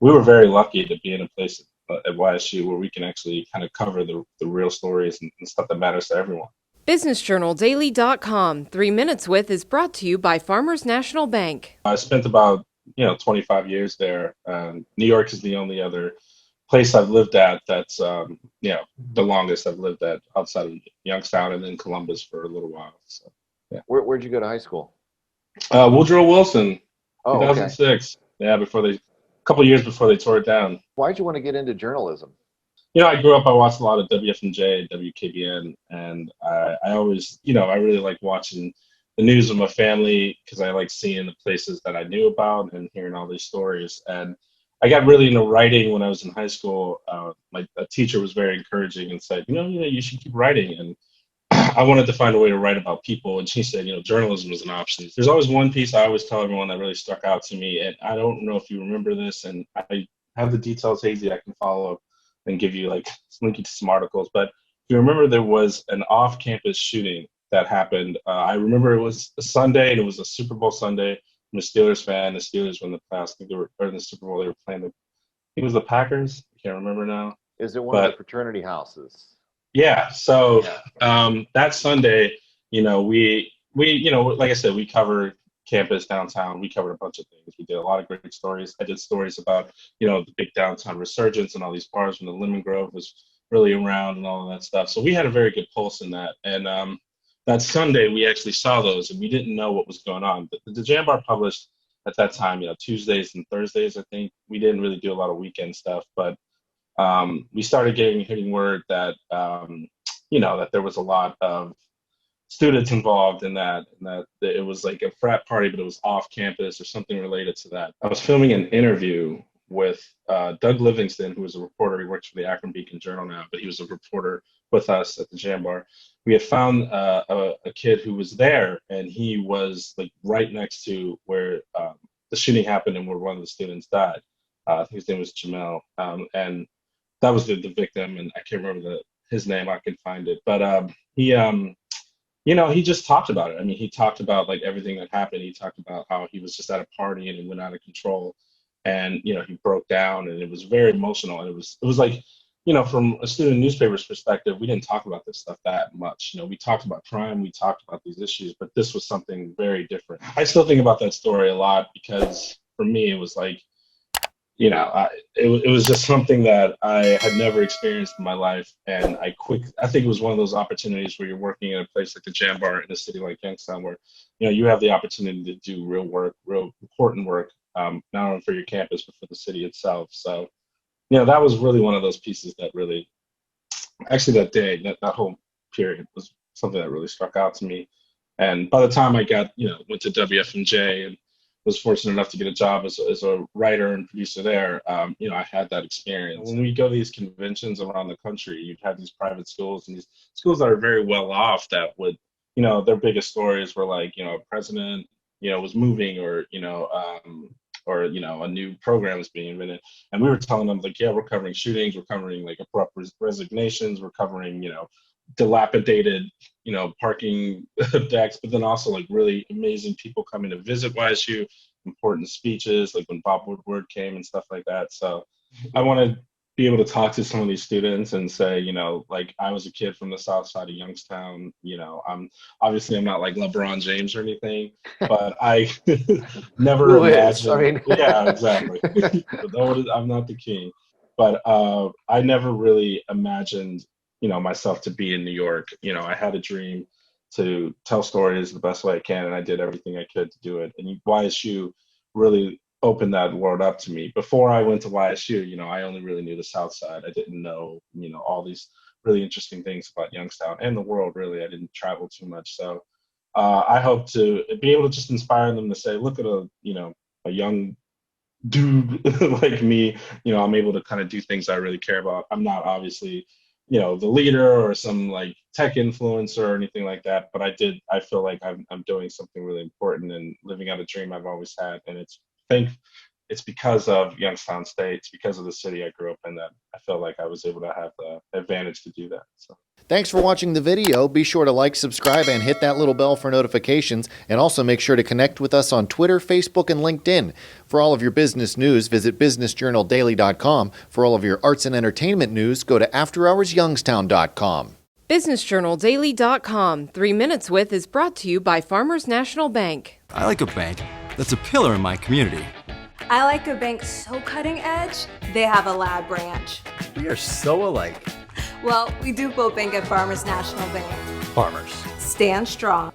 we were very lucky to be in a place at YSU where we can actually kind of cover the real stories and stuff that matters to everyone. BusinessJournalDaily.com 3 Minutes With is brought to you by Farmers National Bank. I spent about 25 years there. New York is the only other place I've lived at that's the longest I've lived at outside of Youngstown, and then Columbus for a little while. So yeah. Where'd you go to high school? Woodrow Wilson, Oh, okay. 2006. Yeah, a couple of years before they tore it down. Why'd you want to get into journalism? I grew up, I watched a lot of WFMJ, WKBN, and I always, I really like watching the news of my family because I like seeing the places that I knew about and hearing all these stories. And I got really into writing when I was in high school. A teacher was very encouraging and said, you should keep writing. And I wanted to find a way to write about people. And she said, journalism is an option. There's always one piece I always tell everyone that really struck out to me. And I don't know if you remember this, and I have the details hazy. I can follow up and give you link you to some articles. But if you remember, there was an off-campus shooting that happened. I remember it was a Sunday, and it was a Super Bowl Sunday. I'm a Steelers fan. The Steelers were in the past. I think they were in the Super Bowl. They were playing it was the Packers. I can't remember now. Is it one of the fraternity houses? Yeah. So that Sunday, we like I said, we covered campus downtown. We covered a bunch of things. We did a lot of great stories. I did stories about the big downtown resurgence and all these bars when the Lemon Grove was really around and all of that stuff. So we had a very good pulse in that. And that Sunday we actually saw those, and we didn't know what was going on. The Jambar published at that time, Tuesdays and Thursdays. I think we didn't really do a lot of weekend stuff, but we started hitting word that that there was a lot of students involved in that, and that it was like a frat party, but it was off campus or something related to that. I was filming an interview with Doug Livingston, who was a reporter. He works for the Akron Beacon Journal now, but he was a reporter with us at the Jambar. We had found a kid who was there, and he was right next to where the shooting happened and where one of the students died. I think his name was Jamel, and that was the victim, and I can't remember his name. I can find it, but he just talked about it. I mean, he talked about everything that happened. He talked about how he was just at a party and it went out of control, and he broke down, and it was very emotional. And it was from a student newspaper's perspective, we didn't talk about this stuff that much. We talked about crime, we talked about these issues, but this was something very different. I still think about that story a lot because for me, it was it was just something that I had never experienced in my life. And I think it was one of those opportunities where you're working in a place like the Jambar in a city like Youngstown, where, you have the opportunity to do real work, real important work, not only for your campus, but for the city itself. So, that was really one of those pieces that really, actually that day, that whole period was something that really struck out to me. And by the time I went to WFMJ and was fortunate enough to get a job as a writer and producer there, I had that experience. When we go to these conventions around the country, you'd have these private schools and these schools that are very well off that would, their biggest stories were a president, was moving, or a new program is being invented. And we were telling them we're covering shootings, we're covering abrupt resignations, we're covering, dilapidated parking decks, but then also really amazing people coming to visit YSU, important speeches when Bob Woodward came and stuff like that. So I want to be able to talk to some of these students and say, I was a kid from the south side of Youngstown. I'm not like LeBron James or anything, but I never imagined. Yeah, exactly. I'm not the king, but I never really imagined myself to be in New York. I had a dream to tell stories the best way I can, and I did everything I could to do it. And YSU really opened that world up to me. Before I went to YSU, I only really knew the South Side. I didn't know, all these really interesting things about Youngstown and the world, really. I didn't travel too much. So I hope to be able to just inspire them to say, look at a young dude like me, I'm able to kind of do things I really care about. I'm not obviously the leader or some tech influencer or anything like that, but I feel like I'm doing something really important and living out a dream I've always had. And it's it's because of Youngstown State. It's because of the city I grew up in that I felt like I was able to have the advantage to do that. So. Thanks for watching the video. Be sure to like, subscribe, and hit that little bell for notifications. And also make sure to connect with us on Twitter, Facebook, and LinkedIn. For all of your business news, visit businessjournaldaily.com. For all of your arts and entertainment news, go to afterhoursyoungstown.com. BusinessJournalDaily.com. 3 Minutes With is brought to you by Farmers National Bank. I like a bank that's a pillar in my community. I like a bank so cutting edge, they have a lab branch. We are so alike. Well, we do both bank at Farmers National Bank. Farmers. Stand strong.